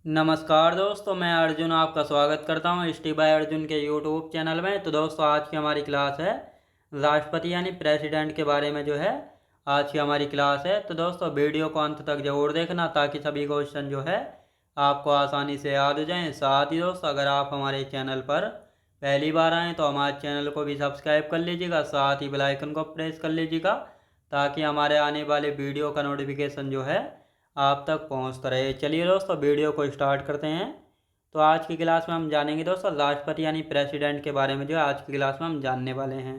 नमस्कार दोस्तों, मैं अर्जुन आपका स्वागत करता हूं स्टी बाय अर्जुन के यूट्यूब चैनल में। तो दोस्तों, आज की हमारी क्लास है राष्ट्रपति यानी प्रेसिडेंट के बारे में जो है आज की हमारी क्लास है। तो दोस्तों, वीडियो को अंत तक जरूर देखना ताकि सभी क्वेश्चन जो है आपको आसानी से याद हो जाएं। साथ ही दोस्तों, अगर आप हमारे चैनल पर पहली बार आएँ तो हमारे चैनल को भी सब्सक्राइब कर लीजिएगा, साथ ही बेल आइकन को प्रेस कर लीजिएगा ताकि हमारे आने वाले वीडियो का नोटिफिकेशन जो है आप तक पहुंचता रहे। चलिए दोस्तों, वीडियो को स्टार्ट करते हैं। तो आज की क्लास में हम जानेंगे दोस्तों राष्ट्रपति यानी प्रेसिडेंट के बारे में जो है आज की क्लास में हम जानने वाले हैं।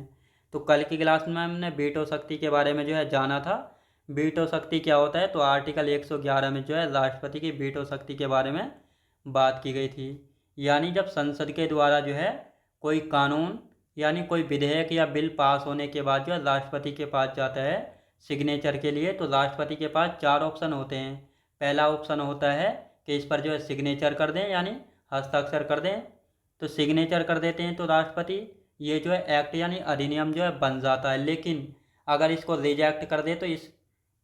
तो कल की क्लास में हमने वीटो शक्ति के बारे में जो है जाना था। वीटो शक्ति क्या होता है, तो आर्टिकल 111 में जो है राष्ट्रपति की वीटो शक्ति के बारे में बात की गई थी। यानी जब संसद के द्वारा जो है कोई कानून यानी कोई विधेयक या बिल पास होने के बाद जो है राष्ट्रपति के पास जाता है सिग्नेचर के लिए, तो राष्ट्रपति के पास चार ऑप्शन होते हैं। पहला ऑप्शन होता है कि इस पर जो है सिग्नेचर कर दें यानी हस्ताक्षर कर दें। तो सिग्नेचर कर देते हैं तो राष्ट्रपति ये जो है एक्ट यानी अधिनियम जो है बन जाता है। लेकिन अगर इसको रिजेक्ट कर दे तो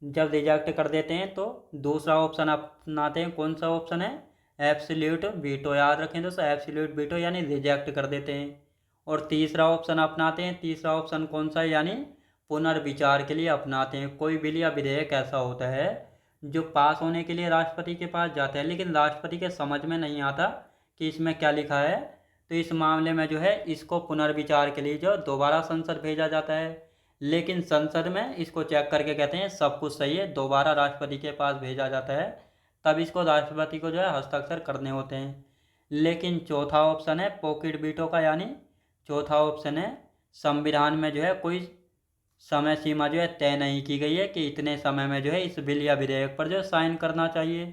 जब रिजेक्ट कर देते हैं तो दूसरा ऑप्शन अपनाते हैं। कौन सा ऑप्शन है? Absolute veto. याद रखें दोस्तों, एब्सोल्यूट वीटो यानी रिजेक्ट कर देते हैं। और तीसरा ऑप्शन अपनाते हैं। तीसरा ऑप्शन कौन सा है? यानी पुनर्विचार के लिए अपनाते हैं। कोई बिल या विधेयक ऐसा होता है जो पास होने के लिए राष्ट्रपति के पास जाता है लेकिन राष्ट्रपति के समझ में नहीं आता कि इसमें क्या लिखा है, तो इस मामले में जो है इसको पुनर्विचार के लिए जो दोबारा संसद भेजा जाता है। लेकिन संसद में इसको चेक करके कहते हैं सब कुछ सही है, दोबारा राष्ट्रपति के पास भेजा जाता है। तब इसको राष्ट्रपति को जो है हस्ताक्षर करने होते हैं। लेकिन चौथा ऑप्शन है पॉकेट वीटो का, यानी चौथा ऑप्शन है संविधान में जो है कोई समय सीमा जो है तय नहीं की गई है कि इतने समय में जो है इस बिल या विधेयक पर जो है साइन करना चाहिए।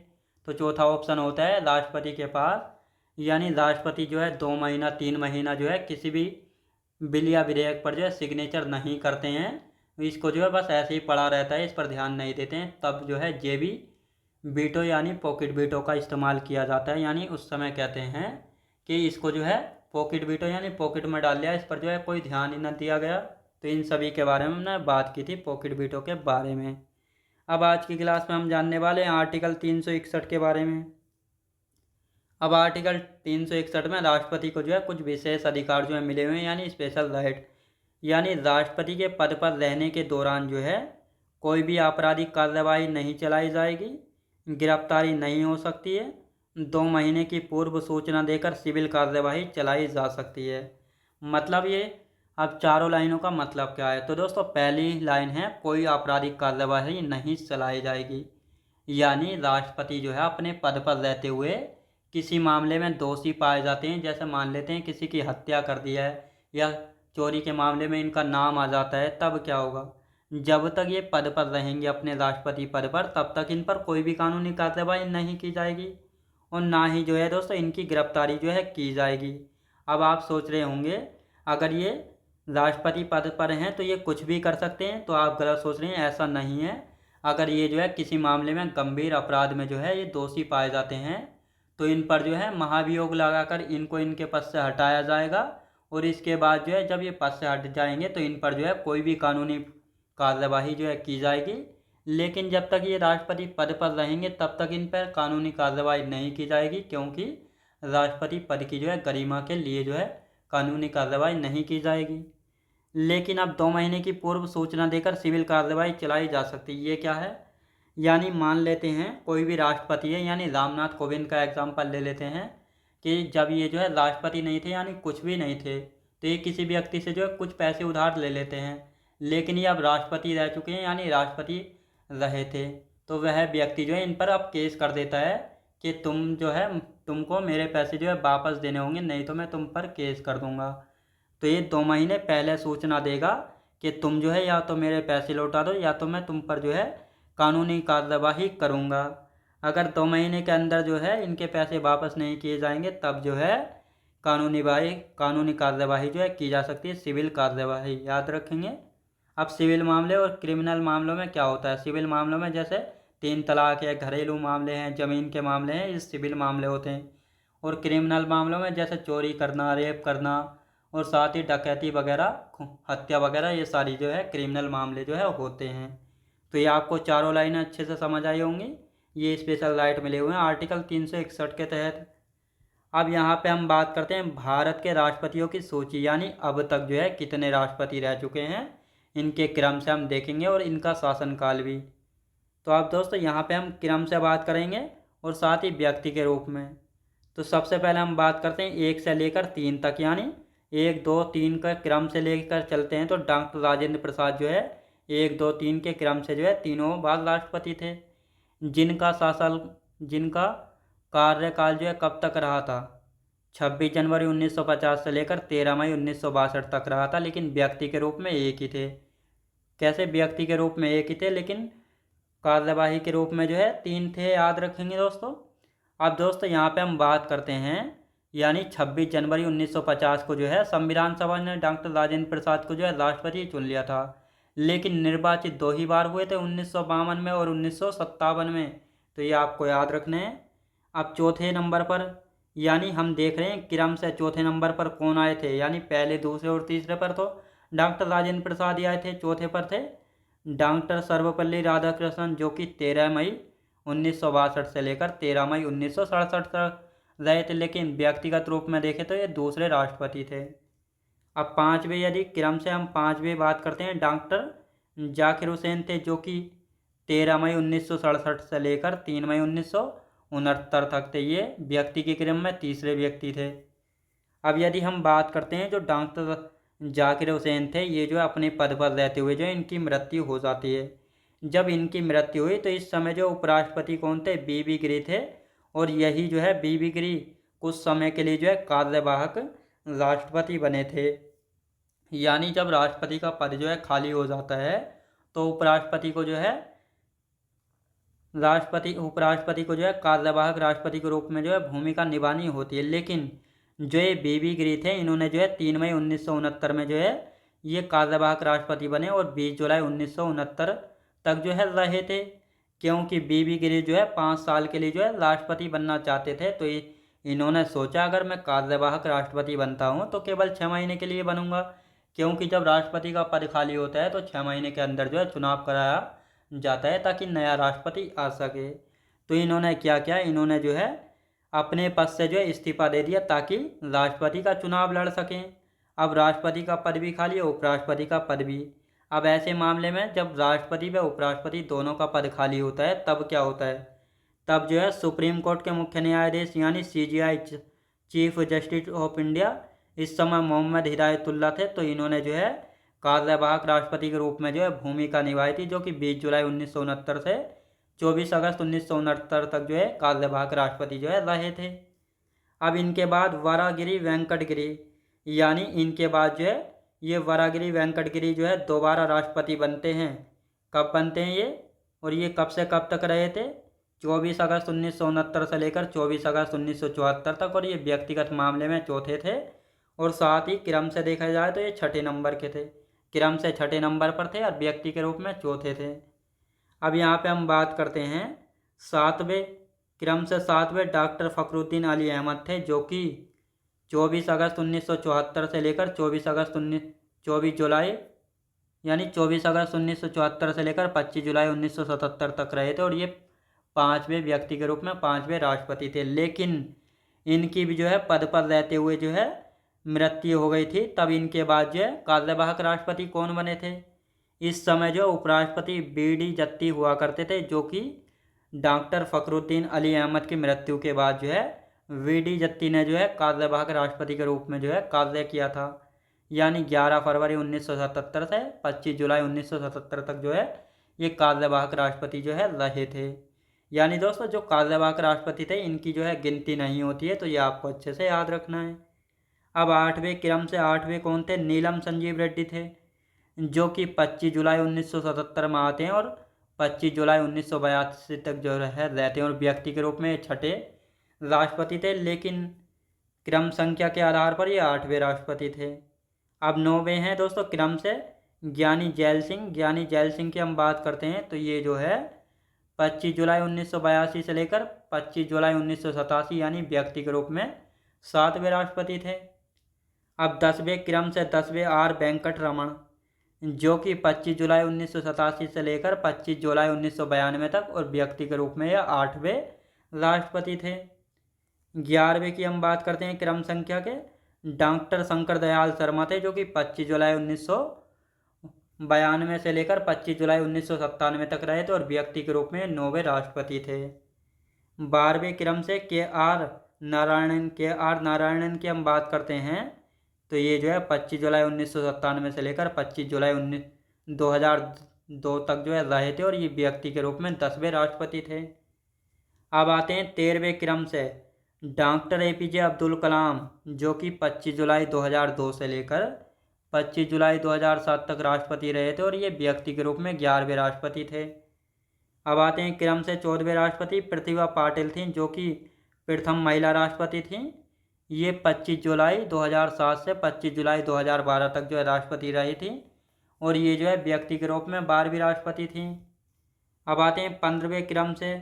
तो चौथा ऑप्शन होता है राष्ट्रपति के पास, यानी राष्ट्रपति जो है 2 महीना 3 महीना जो है किसी भी बिल या विधेयक पर जो है सिग्नेचर नहीं करते हैं। इसको जो है बस ऐसे ही पड़ा रहता है, इस पर ध्यान नहीं देते हैं। तब जो है जेबी वीटो यानी पॉकेट वीटो का इस्तेमाल किया जाता है। यानी उस समय कहते हैं कि इसको जो है पॉकेट वीटो यानी पॉकेट में डाल लिया, इस पर जो है कोई ध्यान ही न दिया गया। तो इन सभी के बारे में हमने बात की थी, पॉकेट वीटो के बारे में। अब आज की क्लास में हम जानने वाले हैं आर्टिकल 361 के बारे में। अब आर्टिकल 361 में राष्ट्रपति को जो है कुछ विशेष अधिकार जो है मिले हुए हैं, यानी स्पेशल राइट। यानी राष्ट्रपति के पद पर रहने के दौरान जो है कोई भी आपराधिक कार्यवाही नहीं चलाई जाएगी, गिरफ्तारी नहीं हो सकती है, 2 महीने की पूर्व सूचना देकर सिविल कार्यवाही चलाई जा सकती है। मतलब ये, अब चारों लाइनों का मतलब क्या है? तो दोस्तों, पहली लाइन है कोई आपराधिक कार्यवाही नहीं चलाई जाएगी। यानी राष्ट्रपति जो है अपने पद पर रहते हुए किसी मामले में दोषी पाए जाते हैं, जैसे मान लेते हैं किसी की हत्या कर दिया है या चोरी के मामले में इनका नाम आ जाता है, तब क्या होगा? जब तक ये पद पर रहेंगे अपने राष्ट्रपति पद पर, तब तक इन पर कोई भी कानूनी कार्रवाई नहीं की जाएगी और ना ही जो है दोस्तों इनकी गिरफ्तारी जो है की जाएगी। अब आप सोच रहे होंगे अगर ये राष्ट्रपति पद पर हैं तो ये कुछ भी कर सकते हैं, तो आप गलत सोच रहे हैं, ऐसा नहीं है। अगर ये जो है किसी मामले में गंभीर अपराध में जो है ये दोषी पाए जाते हैं तो इन पर जो है महाभियोग लगाकर इनको इनके पद से हटाया जाएगा। और इसके बाद जो है जब ये पद से हट जाएंगे तो इन पर जो है कोई भी कानूनी कार्यवाही जो है की जाएगी। लेकिन जब तक ये राष्ट्रपति पद पर रहेंगे तब तक इन पर कानूनी कार्यवाही नहीं की जाएगी, क्योंकि राष्ट्रपति पद की जो है गरिमा के लिए जो है कानूनी कार्रवाई नहीं की जाएगी। लेकिन अब 2 महीने की पूर्व सूचना देकर सिविल कार्रवाई चलाई जा सकती है। ये क्या है? यानी मान लेते हैं कोई भी राष्ट्रपति है, यानी रामनाथ कोविंद का एग्जाम्पल ले लेते हैं कि जब ये जो है राष्ट्रपति नहीं थे यानी कुछ भी नहीं थे, तो ये किसी व्यक्ति से जो है कुछ पैसे उधार ले लेते हैं। लेकिन ये अब राष्ट्रपति रह चुके हैं यानी राष्ट्रपति रहे थे, तो वह व्यक्ति जो है इन पर अब केस कर देता है कि तुम जो है तुमको मेरे पैसे जो है वापस देने होंगे, नहीं तो मैं तुम पर केस कर दूंगा। तो ये 2 महीने पहले सूचना देगा कि तुम जो है या तो मेरे पैसे लौटा दो या तो मैं तुम पर जो है कानूनी कार्यवाही करूँगा। अगर 2 महीने के अंदर जो है इनके पैसे वापस नहीं किए जाएंगे तब जो है कानूनी कार्यवाही जो है की जा सकती है, सिविल कार्यवाही। याद रखेंगे। अब सिविल मामले और क्रिमिनल मामलों में क्या होता है? सिविल मामलों में जैसे 3 तलाक है, घरेलू मामले हैं, ज़मीन के मामले हैं, ये सिविल मामले होते हैं। और क्रिमिनल मामलों में जैसे चोरी करना, रेप करना और साथ ही डकैती वगैरह, हत्या वगैरह, ये सारी जो है क्रिमिनल मामले जो है होते हैं। तो ये आपको चारों लाइनें अच्छे से समझ आई होंगी। ये स्पेशल राइट मिले हुए हैं आर्टिकल 361 के तहत। अब यहाँ पे हम बात करते हैं भारत के राष्ट्रपतियों की सूची, यानी अब तक जो है कितने राष्ट्रपति रह चुके हैं, इनके क्रम से हम देखेंगे और इनका शासनकाल भी। तो आप दोस्तों यहाँ पे हम क्रम से बात करेंगे और साथ ही व्यक्ति के रूप में। तो सबसे पहले हम बात करते हैं 1 से लेकर 3 तक, यानी 1 2 3 का क्रम से लेकर चलते हैं तो डॉक्टर राजेंद्र प्रसाद जो है 1 2 3 के क्रम से जो है तीनों बार राष्ट्रपति थे। जिनका कार्यकाल जो है कब तक रहा था, 26 जनवरी 1950 से लेकर 13 मई 1962 तक रहा था, लेकिन व्यक्ति के रूप में एक ही थे। कैसे व्यक्ति के रूप में एक ही थे, लेकिन कार्यवाही के रूप में जो है 3 थे, याद रखेंगे दोस्तों। अब दोस्तों यहाँ पे हम बात करते हैं, यानी 26 जनवरी 1950 को जो है संविधान सभा ने डॉक्टर राजेंद्र प्रसाद को जो है राष्ट्रपति चुन लिया था, लेकिन निर्वाचित 2 ही बार हुए थे, 1952 में और 1957 में। तो ये आपको याद रखने हैं। अब चौथे नंबर पर, यानी हम देख रहे हैं क्रम से चौथे नंबर पर कौन आए थे, यानी पहले दूसरे और तीसरे पर तो डॉक्टर राजेंद्र प्रसाद ही आए थे। चौथे पर थे डॉक्टर सर्वपल्ली राधाकृष्णन, जो कि 13 मई 1962 से लेकर 13 मई 1967 तक रहे थे, लेकिन व्यक्तिगत रूप में देखें तो ये दूसरे राष्ट्रपति थे। अब पाँचवें, यदि क्रम से हम पाँचवें बात करते हैं, डॉक्टर जाकिर हुसैन थे, जो कि 13 मई 1967 से लेकर 3 मई 1969 तक थे। ये व्यक्ति के क्रम में तीसरे व्यक्ति थे। अब यदि हम बात करते हैं जो डॉक्टर जाकिर हुसैन थे, ये जो अपने पद पर रहते हुए जो इनकी मृत्यु हो जाती है। जब इनकी मृत्यु हुई तो इस समय जो उपराष्ट्रपति कौन थे, बीबी गिरी थे, और यही जो है बीबी गिरी कुछ समय के लिए जो है कार्यवाहक राष्ट्रपति बने थे। यानी जब राष्ट्रपति का पद जो है खाली हो जाता है तो उपराष्ट्रपति को जो है कार्यवाहक राष्ट्रपति के रूप में जो है भूमिका निभानी होती है। लेकिन जो ये बीबी गिरी थे, इन्होंने जो है 3 मई 1969 में जो है ये कार्यवाहक राष्ट्रपति बने और 20 जुलाई 1969 तक जो है रहे थे, क्योंकि बीबी गिरी जो है 5 साल के लिए जो है राष्ट्रपति बनना चाहते थे। तो इन्होंने सोचा अगर मैं कार्यवाहक राष्ट्रपति बनता हूँ तो केवल 6 महीने के लिए बनूंगा, क्योंकि जब राष्ट्रपति का पद खाली होता है तो 6 महीने के अंदर जो है चुनाव कराया जाता है ताकि नया राष्ट्रपति आ सके। तो इन्होंने क्या किया, इन्होंने जो है अपने पद से जो है इस्तीफा दे दिया ताकि राष्ट्रपति का चुनाव लड़ सकें। अब राष्ट्रपति का पद भी खाली है, उपराष्ट्रपति का पद भी। अब ऐसे मामले में जब राष्ट्रपति व उपराष्ट्रपति दोनों का पद खाली होता है तब क्या होता है, तब जो है सुप्रीम कोर्ट के मुख्य न्यायाधीश यानी CJI chief justice of India, इस समय मोहम्मद हिदायतुल्लाह थे, तो इन्होंने जो है कार्यवाहक राष्ट्रपति के रूप में जो है भूमिका निभाई थी, जो कि 20 जुलाई 1969 से 24 अगस्त 1969 तक जो है कार्यवाहक राष्ट्रपति जो है रहे थे। अब इनके बाद वरागिरी वेंकटगिरी, यानी इनके बाद जो है ये वरागिरी वेंकटगिरी जो है दोबारा राष्ट्रपति बनते हैं। कब बनते हैं ये, और ये कब से कब तक रहे थे, 24 अगस्त 1969 से लेकर 24 अगस्त 1974 तक, और ये व्यक्तिगत मामले में चौथे थे, और साथ ही क्रम से देखा जाए तो ये छठे नंबर के थे, क्रम से छठे नंबर पर थे और व्यक्ति के रूप में चौथे थे। अब यहाँ पे हम बात करते हैं सातवें, क्रम से सातवें डॉक्टर फखरुद्दीन अली अहमद थे, जो कि 24 अगस्त 1974 से लेकर 24 जुलाई यानी 24 अगस्त 1974 से लेकर 25 जुलाई 1977 तक रहे थे, और ये पाँचवें व्यक्ति के रूप में पाँचवें राष्ट्रपति थे। लेकिन इनकी भी जो है पद पर रहते हुए जो है मृत्यु हो गई थी। तब इनके बाद जो है कार्यवाहक राष्ट्रपति कौन बने थे, इस समय जो उपराष्ट्रपति BD जत्ती हुआ करते थे, जो कि डॉक्टर फखरुद्दीन अली अहमद की मृत्यु के बाद जो है VD जत्ती ने जो है कार्यवाहक राष्ट्रपति के रूप में जो है कार्य किया था। यानी 11 फरवरी 1977 से 25 जुलाई 1977 तक जो है ये कार्यवाहक राष्ट्रपति जो है रहे थे। यानी दोस्तों जो कार्यवाहक राष्ट्रपति थे इनकी जो है गिनती नहीं होती है, तो ये आपको अच्छे से याद रखना है। अब आठवें, क्रम से आठवें कौन थे, नीलम संजीव रेड्डी थे, जो कि 25 जुलाई 1977 में आते हैं और 25 जुलाई 1982 तक जो है रहते हैं, और व्यक्ति के रूप में छठे राष्ट्रपति थे, लेकिन क्रम संख्या के आधार पर ये आठवें राष्ट्रपति थे। अब नौवें हैं दोस्तों क्रम से ज्ञानी जैल सिंह। ज्ञानी जैल सिंह की हम बात करते हैं तो ये जो है 25 जुलाई 1982 से लेकर 25 जुलाई 1987 यानी व्यक्ति के रूप में 7वें राष्ट्रपति थे। अब 10वें, क्रम से 10वें R वेंकट रमन, जो कि 25 जुलाई 1987 से लेकर 25 जुलाई 1992 तक, और व्यक्ति के रूप में यह 8वें राष्ट्रपति थे। 11वें की हम बात करते हैं क्रम संख्या के, डॉक्टर शंकर दयाल शर्मा थे, जो कि 25 जुलाई 1992 से लेकर 25 जुलाई 1997 तक रहे थे, और व्यक्ति के रूप में 9वें राष्ट्रपति थे। 12वें क्रम से के आर नारायणन की हम बात करते हैं, तो ये जो है 25 जुलाई 1997 से लेकर 25 जुलाई 2002 तक जो है रहे थे, और ये व्यक्ति के रूप में 10वें राष्ट्रपति थे। अब आते हैं 13वें क्रम से, डॉक्टर APJ अब्दुल कलाम, जो कि 25 जुलाई 2002 से लेकर 25 जुलाई 2007 तक राष्ट्रपति रहे थे, और ये व्यक्ति के रूप में 11वें राष्ट्रपति थे। अब आते हैं क्रम से 14वें राष्ट्रपति, प्रतिभा पाटिल थी, जो कि प्रथम महिला राष्ट्रपति थी। ये 25 जुलाई 2007 से 25 जुलाई 2012 तक जो है राष्ट्रपति रही थी, और ये जो है व्यक्ति के रूप में 12वीं राष्ट्रपति थी। अब आते हैं 15वें क्रम से,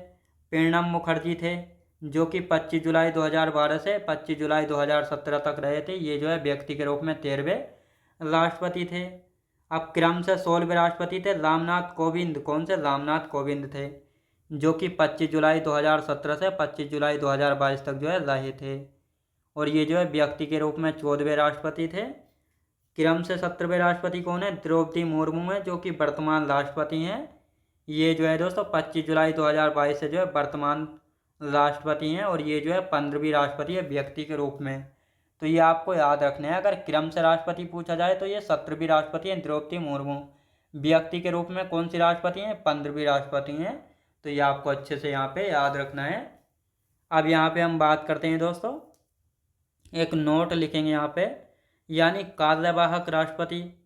प्रणब मुखर्जी थे, जो कि 25 जुलाई 2012 से 25 जुलाई 2017 तक रहे थे। ये जो है व्यक्ति के रूप में 13वें राष्ट्रपति थे। अब क्रम से 16वें राष्ट्रपति थे रामनाथ कोविंद। कौन से? रामनाथ कोविंद थे, जो कि 25 जुलाई 2017 से 25 जुलाई 2022 तक जो है रहे थे, और ये जो है व्यक्ति के रूप में 14वें राष्ट्रपति थे। क्रम से 17वें राष्ट्रपति कौन है? द्रौपदी मुर्मू है, जो कि वर्तमान राष्ट्रपति हैं। ये जो है दोस्तों 25 जुलाई 2022 से जो है वर्तमान राष्ट्रपति हैं, और ये जो है 15वीं राष्ट्रपति है व्यक्ति के रूप में। तो ये आपको याद रखना है, अगर क्रम से राष्ट्रपति पूछा जाए तो ये 17वीं राष्ट्रपति हैं द्रौपदी मुर्मू। व्यक्ति के रूप में कौन सी राष्ट्रपति हैं? 15वीं राष्ट्रपति हैं। तो ये आपको अच्छे से यहाँ पे याद रखना है। अब यहाँ पे हम बात करते हैं दोस्तों, एक नोट लिखेंगे यहाँ पे, यानी कार्यवाहक राष्ट्रपति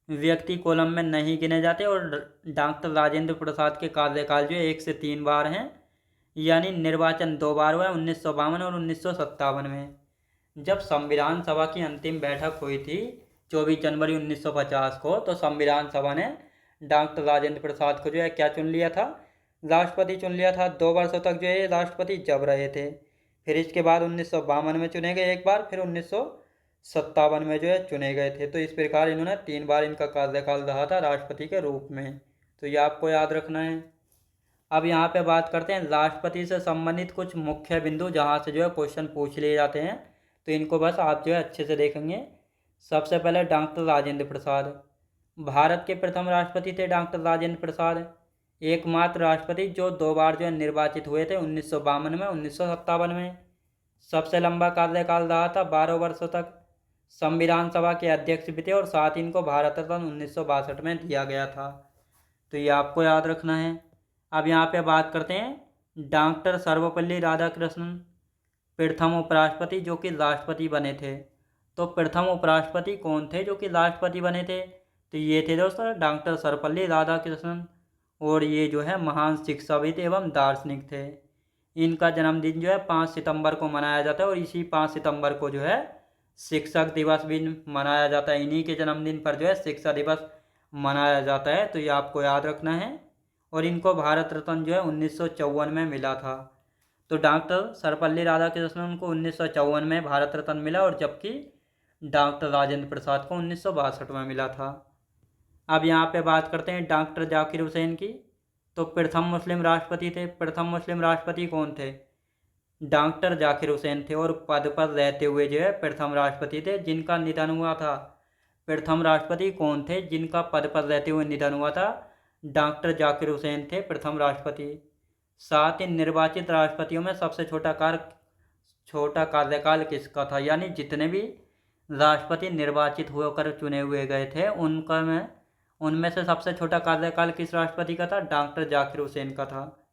व्यक्ति कॉलम में नहीं गिने जाते, और डॉक्टर राजेंद्र प्रसाद के कार्यकाल जो है 1 से 3 बार हैं, यानी निर्वाचन 2 बार हुआ है, 1952 और 1957 में। जब संविधान सभा की अंतिम बैठक हुई थी 24 जनवरी 1950 को, तो संविधान सभा ने डॉक्टर राजेंद्र प्रसाद को जो है क्या चुन लिया था? राष्ट्रपति चुन लिया था। 2 वर्षों तक जो है राष्ट्रपति जब रहे थे। फिर इसके बाद 1952 में चुने गए एक बार, फिर 1957 में जो है चुने गए थे। तो इस प्रकार इन्होंने 3 बार इनका कार्यकाल रहा था राष्ट्रपति के रूप में। तो ये आपको याद रखना है। अब यहाँ पे बात करते हैं राष्ट्रपति से संबंधित कुछ मुख्य बिंदु, जहाँ से जो है क्वेश्चन पूछ लिए जाते हैं, तो इनको बस आप जो है अच्छे से देखेंगे। सबसे पहले डॉक्टर राजेंद्र प्रसाद, भारत के प्रथम राष्ट्रपति थे डॉक्टर राजेंद्र प्रसाद, एकमात्र राष्ट्रपति जो 2 बार जो है निर्वाचित हुए थे, 1952 में, 1957 में। सबसे लंबा कार्यकाल रहा था 12 वर्षों तक। संविधान सभा के अध्यक्ष भी थे, और साथ ही इनको भारत रत्न 1962 में दिया गया था। तो ये आपको याद रखना है। अब यहाँ पे बात करते हैं डॉक्टर सर्वपल्ली राधाकृष्णन, प्रथम उपराष्ट्रपति जो कि राष्ट्रपति बने थे। तो प्रथम उपराष्ट्रपति कौन थे जो कि राष्ट्रपति बने थे? तो ये थे दोस्तों डॉक्टर सर्वपल्ली राधाकृष्णन, और ये जो है महान शिक्षाविद एवं दार्शनिक थे। इनका जन्मदिन जो है 5 सितंबर को मनाया जाता है, और इसी 5 सितंबर को जो है शिक्षक दिवस भी मनाया जाता है। इन्हीं के जन्मदिन पर जो है शिक्षा दिवस मनाया जाता है। तो ये आपको याद रखना है। और इनको भारत रत्न जो है 1954 में मिला था। तो डॉक्टर सर्वपल्ली राधाकृष्णन को 1954 में भारत रत्न मिला, और जबकि डॉक्टर राजेंद्र प्रसाद को 1962 में मिला था। अब यहाँ पे बात करते हैं डॉक्टर जाकिर हुसैन की। तो प्रथम मुस्लिम राष्ट्रपति थे। प्रथम मुस्लिम राष्ट्रपति कौन थे? डॉक्टर जाकिर हुसैन थे, और पद पर रहते हुए जो है प्रथम राष्ट्रपति थे जिनका निधन हुआ था। प्रथम राष्ट्रपति कौन थे जिनका पद पर रहते हुए निधन हुआ था? डॉक्टर जाकिर हुसैन थे प्रथम राष्ट्रपति। साथ ही निर्वाचित राष्ट्रपतियों में सबसे छोटा कार्यकाल किसका था? यानी जितने भी राष्ट्रपति निर्वाचित होकर चुने हुए गए थे उनमें से सबसे छोटा कार्यकाल किस राष्ट्रपति का था? डॉक्टर जाकिर हुसैन का था।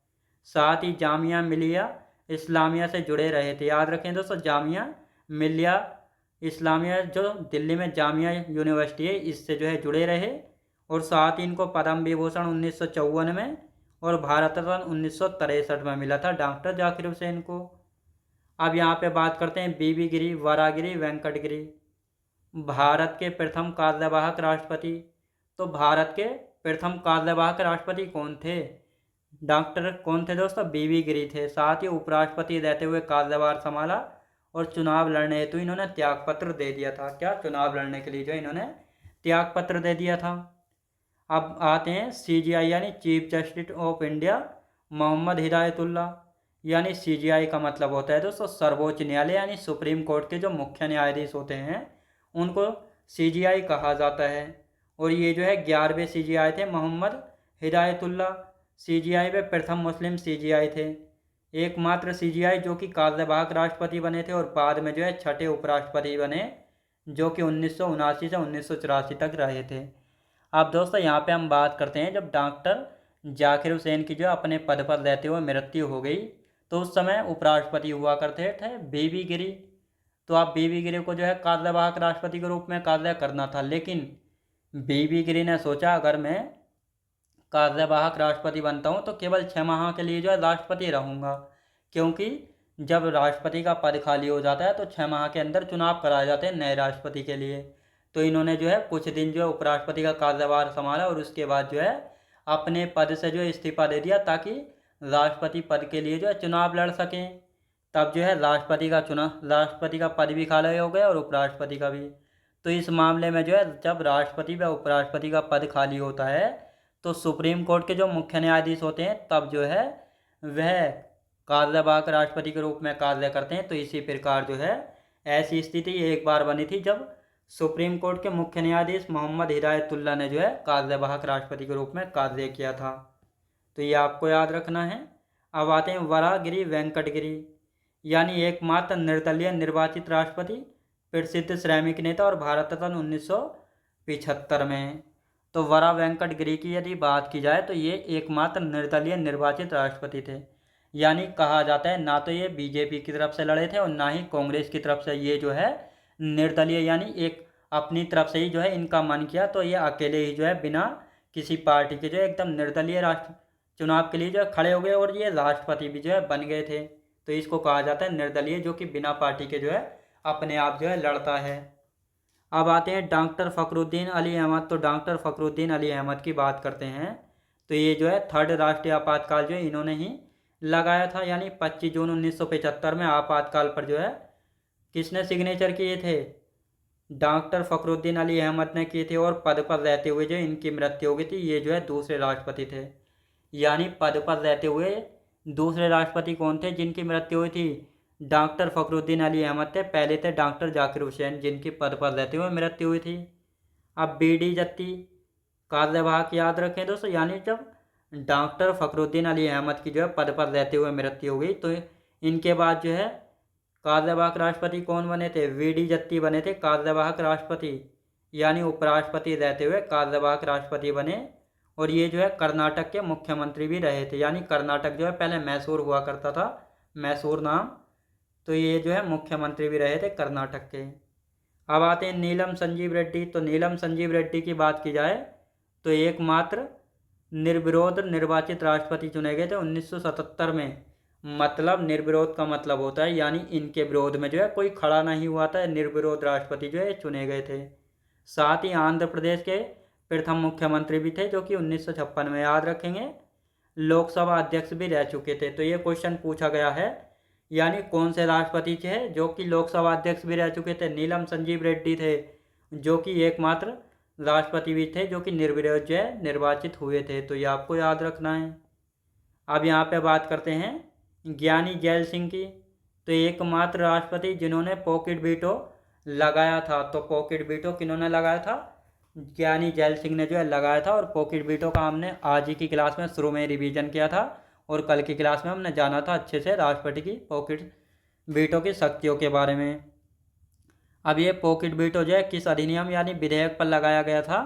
साथ ही जामिया मिलिया इस्लामिया से जुड़े रहे थे। याद रखें दोस्तों, जामिया मिलिया इस्लामिया जो दिल्ली में जामिया यूनिवर्सिटी है, इससे जो है जुड़े रहे। और साथ ही इनको पद्म विभूषण 1954 में और भारत रत्न 1963 में मिला था डॉक्टर जाकिर हुसैन को। अब यहाँ पे बात करते हैं बीबी गिरी, वरागिरी, वेंकट गिरी, भारत के प्रथम कार्यवाहक राष्ट्रपति। तो भारत के प्रथम कार्यवाहक राष्ट्रपति कौन थे? डॉक्टर कौन थे दोस्तों? बीबी गिरी थे। साथ ही उपराष्ट्रपति रहते हुए कार्यभार संभाला, और चुनाव लड़ने हेतु इन्होंने त्यागपत्र दे दिया था। क्या? चुनाव लड़ने के लिए जो इन्होंने त्यागपत्र दे दिया था। अब आते हैं CJI यानी chief justice of India Mohammad Hidayatullah. यानी CJI का मतलब होता है दोस्तों सर्वोच्च न्यायालय यानी सुप्रीम कोर्ट के जो मुख्य न्यायाधीश होते हैं उनको CJI कहा जाता है। और ये जो है 11वें CJI थे मोहम्मद हिदायतुल्लाह। CJI में प्रथम मुस्लिम CJI थे, एकमात्र CJI जो कि कार्यवाहक राष्ट्रपति बने थे और बाद में जो है छठे उपराष्ट्रपति बने, जो कि 1979 से 1984 तक रहे थे। अब दोस्तों यहाँ पे हम बात करते हैं जब डॉक्टर जाकिर हुसैन की जो अपने पद पर रहते हुए मृत्यु हो गई तो उस समय उपराष्ट्रपति हुआ करते थे BB गिरी। तो आप BB गिरी को जो है कार्यवाहक राष्ट्रपति के रूप में कार्य करना था, लेकिन BB गिरी ने सोचा अगर मैं कार्यवाहक राष्ट्रपति बनता हूँ तो केवल 6 माह के लिए जो है राष्ट्रपति रहूँगा, क्योंकि जब राष्ट्रपति का पद खाली हो जाता है तो 6 माह के अंदर चुनाव कराए जाते हैं नए राष्ट्रपति के लिए। तो इन्होंने जो है कुछ दिन जो है उपराष्ट्रपति का कार्यभार संभाला और उसके बाद जो है अपने पद से जो है इस्तीफा दे दिया ताकि राष्ट्रपति पद के लिए जो है चुनाव लड़ सकें। तब जो है राष्ट्रपति का पद भी खाली हो गया और उपराष्ट्रपति का भी। तो इस मामले में जो है जब राष्ट्रपति व उपराष्ट्रपति का पद खाली होता है तो सुप्रीम कोर्ट के जो मुख्य न्यायाधीश होते हैं तब जो है वह कार्यवाहक राष्ट्रपति के रूप में कार्य करते हैं। तो इसी प्रकार जो है ऐसी स्थिति एक बार बनी थी जब सुप्रीम कोर्ट के मुख्य न्यायाधीश मोहम्मद हिदायतुल्लाह ने जो है कार्यवाहक राष्ट्रपति के रूप में कार्य किया था। तो ये आपको याद रखना है। अब आते हैं वराहगिरी वेंकटगिरी यानी एकमात्र निर्दलीय निर्वाचित राष्ट्रपति, प्रसिद्ध श्रमिक नेता और भारत रत्न 1975 में। तो वरा वेंकटगिरी की यदि बात की जाए तो ये एकमात्र निर्दलीय निर्वाचित राष्ट्रपति थे। यानी कहा जाता है ना तो ये बीजेपी की तरफ से लड़े थे और ना ही कांग्रेस की तरफ से, ये जो है निर्दलीय यानी एक अपनी तरफ से ही जो है इनका मन किया तो ये अकेले ही जो है बिना किसी पार्टी के जो है एकदम निर्दलीय राष्ट्र चुनाव के लिए जो है खड़े हो गए और ये राष्ट्रपति भी जो है बन गए थे। तो इसको कहा जाता है निर्दलीय, जो कि बिना पार्टी के जो है अपने आप जो है लड़ता है। अब आते हैं डॉक्टर फ़खरुद्दीन अली अहमद। तो डॉक्टर फ़खरुद्दीन अली अहमद की बात करते हैं तो ये जो है थर्ड राष्ट्रीय आपातकाल जो है इन्होंने ही लगाया था। यानी 25 जून 1975 में आपातकाल पर जो है किसने सिग्नेचर किए थे? डॉक्टर फ़खरुद्दीन अली अहमद ने किए थे। और पद पर रहते हुए जो इनकी मृत्यु हो गई थी, ये जो है दूसरे राष्ट्रपति थे। यानी पद पर रहते हुए दूसरे राष्ट्रपति कौन थे जिनकी मृत्यु हुई थी? डॉक्टर फ़खरुद्दीन अली अहमद थे। पहले थे डॉक्टर जाकिर हुसैन जिनकी पद पर रहते हुए मृत्यु हुई थी। अब BD जत्ती कार्यवाहक याद रखें दोस्तों, यानी जब डॉक्टर फ़खरुद्दीन अली अहमद की जो है पद पर रहते हुए मृत्यु हो गई तो इनके बाद जो है कार्यवाहक राष्ट्रपति कौन बने थे? VD जत्ती बने थे कार्यवाहक राष्ट्रपति, यानी उपराष्ट्रपति रहते हुए कार्यवाहक राष्ट्रपति बने। और ये जो है कर्नाटक के मुख्यमंत्री भी रहे थे। यानी कर्नाटक जो है पहले मैसूर हुआ करता था, मैसूर नाम, तो ये जो है मुख्यमंत्री भी रहे थे कर्नाटक के। अब आते हैं नीलम संजीव रेड्डी। तो नीलम संजीव रेड्डी की बात की जाए तो एकमात्र निर्विरोध निर्वाचित राष्ट्रपति चुने गए थे 1977 में। मतलब निर्विरोध का मतलब होता है यानी इनके विरोध में जो है कोई खड़ा नहीं हुआ था, निर्विरोध राष्ट्रपति जो है चुने गए थे। साथ ही आंध्र प्रदेश के प्रथम मुख्यमंत्री भी थे जो कि 1956 में, याद रखेंगे। लोकसभा अध्यक्ष भी रह चुके थे। तो ये क्वेश्चन पूछा गया है, यानी कौन से राष्ट्रपति थे जो कि लोकसभा अध्यक्ष भी रह चुके थे? नीलम संजीव रेड्डी थे, जो कि एकमात्र राष्ट्रपति भी थे जो कि निर्विरोध जो है निर्वाचित हुए थे। तो ये आपको याद रखना है। अब यहाँ पे बात करते हैं ज्ञानी जैल सिंह की। तो एकमात्र राष्ट्रपति जिन्होंने पॉकेट वीटो लगाया था। तो पॉकेट वीटो किन्होंने लगाया था? ज्ञानी जैल सिंह ने जो है लगाया था। और पॉकेट वीटो का हमने आज ही की क्लास में शुरू में रिवीजन किया था और कल की क्लास में हमने जाना था अच्छे से राष्ट्रपति की पॉकेट वीटो की शक्तियों के बारे में। अब ये पॉकेट वीटो जो है किस अधिनियम यानी विधेयक पर लगाया गया था?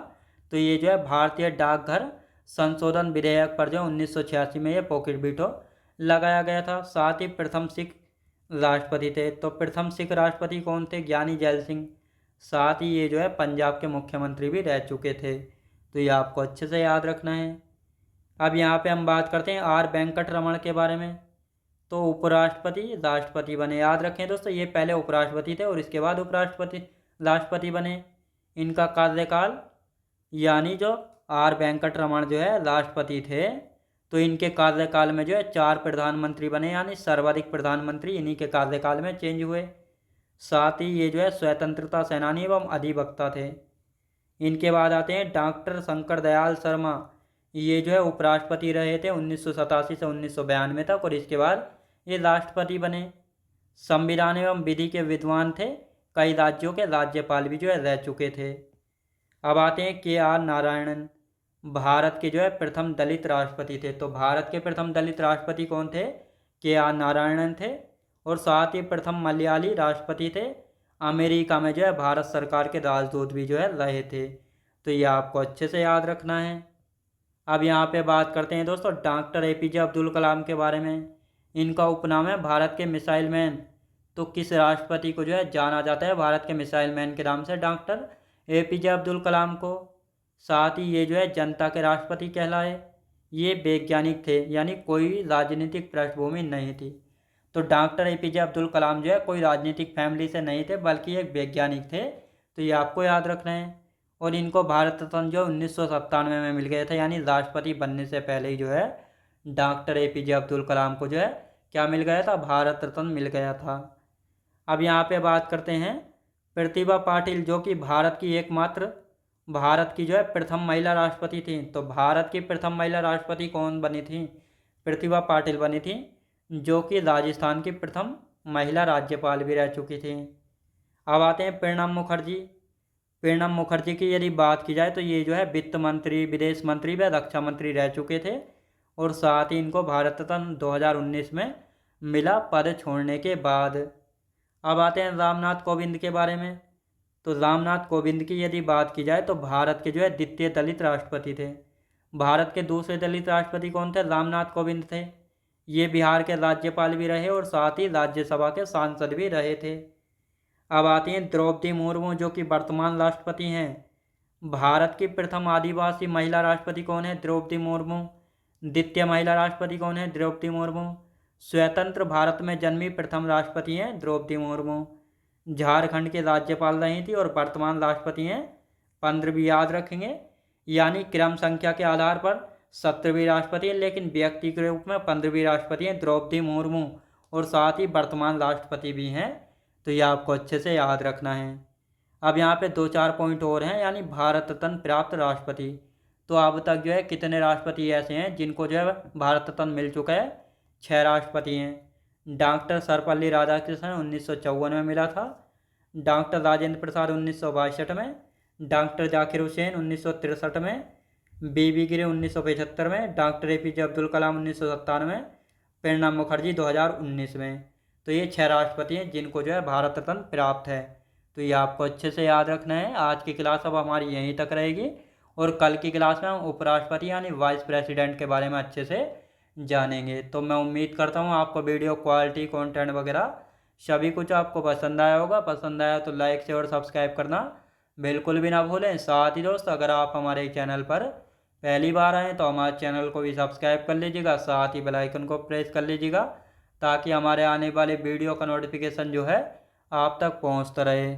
तो ये जो है भारतीय डाकघर संशोधन विधेयक पर जो 1986 में ये पॉकेट वीटो लगाया गया था। साथ ही प्रथम सिख राष्ट्रपति थे। तो प्रथम सिख राष्ट्रपति कौन थे? ज्ञानी जैल सिंह। साथ ही ये जो है पंजाब के मुख्यमंत्री भी रह चुके थे। तो ये आपको अच्छे से याद रखना है। अब यहाँ पे हम बात करते हैं R वेंकटरमण के बारे में। तो उपराष्ट्रपति राष्ट्रपति बने, याद रखें दोस्तों, ये पहले उपराष्ट्रपति थे और इसके बाद उपराष्ट्रपति राष्ट्रपति बने। इनका कार्यकाल यानी जो R वेंकटरमण जो है राष्ट्रपति थे तो इनके कार्यकाल में जो है 4 प्रधानमंत्री बने, यानी सर्वाधिक प्रधानमंत्री इन्हीं के कार्यकाल में चेंज हुए। साथ ही ये जो है स्वतंत्रता सेनानी एवं अधिवक्ता थे। इनके बाद आते हैं डॉक्टर शंकर दयाल शर्मा, ये जो है उपराष्ट्रपति रहे थे 1987 से 1992 तक, और इसके बाद ये राष्ट्रपति बने। संविधान एवं विधि के विद्वान थे, कई राज्यों के राज्यपाल भी जो है रह चुके थे। अब आते हैं KR नारायणन, भारत के जो है प्रथम दलित राष्ट्रपति थे। तो भारत के प्रथम दलित राष्ट्रपति कौन थे? KR नारायणन थे। और साथ ही प्रथम मलयाली राष्ट्रपति थे। अमेरिका में जो है भारत सरकार के राजदूत भी जो है रहे थे। तो ये आपको अच्छे से याद रखना है। अब यहाँ पे बात करते हैं दोस्तों डॉक्टर APJ अब्दुल कलाम के बारे में। इनका उपनाम है भारत के मिसाइल मैन। तो किस राष्ट्रपति को जो है जाना जाता है भारत के मिसाइल मैन के नाम से? डॉक्टर APJ अब्दुल कलाम को। साथ ही ये जो है जनता के राष्ट्रपति कहलाए। ये वैज्ञानिक थे, यानी कोई राजनीतिक पृष्ठभूमि नहीं थी। तो डॉक्टर APJ अब्दुल कलाम जो है कोई राजनीतिक फैमिली से नहीं थे, बल्कि एक वैज्ञानिक थे। तो ये आपको याद रखना है। और इनको भारत रत्न जो 1997 में मिल गया था, यानी राष्ट्रपति बनने से पहले ही जो है डॉक्टर APJ अब्दुल कलाम को जो है क्या मिल गया था? भारत रत्न मिल गया था। अब यहाँ पे बात करते हैं प्रतिभा पाटिल, जो कि भारत की जो है प्रथम महिला राष्ट्रपति थी। तो भारत की प्रथम महिला राष्ट्रपति कौन बनी थी? प्रतिभा पाटिल बनी थी, जो कि राजस्थान की प्रथम महिला राज्यपाल भी रह चुकी थी। अब आते हैं प्रणब मुखर्जी। प्रणब मुखर्जी की यदि बात की जाए तो ये जो है वित्त मंत्री, विदेश मंत्री व रक्षा मंत्री रह चुके थे। और साथ ही इनको भारत रत्न 2019 में मिला पद छोड़ने के बाद। अब आते हैं रामनाथ कोविंद के बारे में। तो रामनाथ कोविंद की यदि बात की जाए तो भारत के जो है द्वितीय दलित राष्ट्रपति थे। भारत के दूसरे दलित राष्ट्रपति कौन थे? रामनाथ कोविंद थे। ये बिहार के राज्यपाल भी रहे और साथ ही राज्यसभा के सांसद भी रहे थे। अब आती हैं द्रौपदी मुर्मू, जो कि वर्तमान राष्ट्रपति हैं। भारत की प्रथम आदिवासी महिला राष्ट्रपति कौन है? द्रौपदी मुर्मू। द्वितीय महिला राष्ट्रपति कौन है? द्रौपदी मुर्मू। स्वतंत्र भारत में जन्मी प्रथम राष्ट्रपति हैं द्रौपदी मुर्मू। झारखंड के राज्यपाल रही थी और वर्तमान राष्ट्रपति हैं। 15वीं याद रखेंगे, यानी क्रम संख्या के आधार पर 17वीं राष्ट्रपति हैं, लेकिन व्यक्ति के रूप में 15वीं राष्ट्रपति हैं द्रौपदी मुर्मू, और साथ ही वर्तमान राष्ट्रपति भी हैं। तो ये आपको अच्छे से याद रखना है। अब यहाँ पे 2-4 पॉइंट और हैं, यानी भारत रत्न प्राप्त राष्ट्रपति। तो अब तक जो है कितने राष्ट्रपति ऐसे हैं जिनको जो है भारत रत्न मिल चुका है? 6 राष्ट्रपति हैं। डॉक्टर सर्वपल्ली राधाकृष्णन 1954 में मिला था। डॉक्टर राजेंद्र प्रसाद 1962 में। डॉक्टर जाकिर हुसैन 1963 में। BB गिरी 1975 में। डॉक्टर APJ अब्दुल कलाम 1997 में। प्रणब मुखर्जी 2019 में। तो ये 6 राष्ट्रपति हैं जिनको जो है भारत रत्न प्राप्त है। तो ये आपको अच्छे से याद रखना है। आज की क्लास अब हमारी यहीं तक रहेगी, और कल की क्लास में हम उपराष्ट्रपति यानी वाइस प्रेसिडेंट के बारे में अच्छे से जानेंगे। तो मैं उम्मीद करता हूँ आपको वीडियो क्वालिटी, कंटेंट वगैरह सभी कुछ आपको पसंद आया होगा। पसंद आया तो लाइक, शेयर और सब्सक्राइब करना बिल्कुल भी ना भूलें। साथ ही दोस्त, अगर आप हमारे चैनल पर पहली बार आएँ तो हमारे चैनल को भी सब्सक्राइब कर लीजिएगा, साथ ही बेल आइकन को प्रेस कर लीजिएगा, ताकि हमारे आने वाले वीडियो का नोटिफिकेशन जो है आप तक पहुंचता रहे।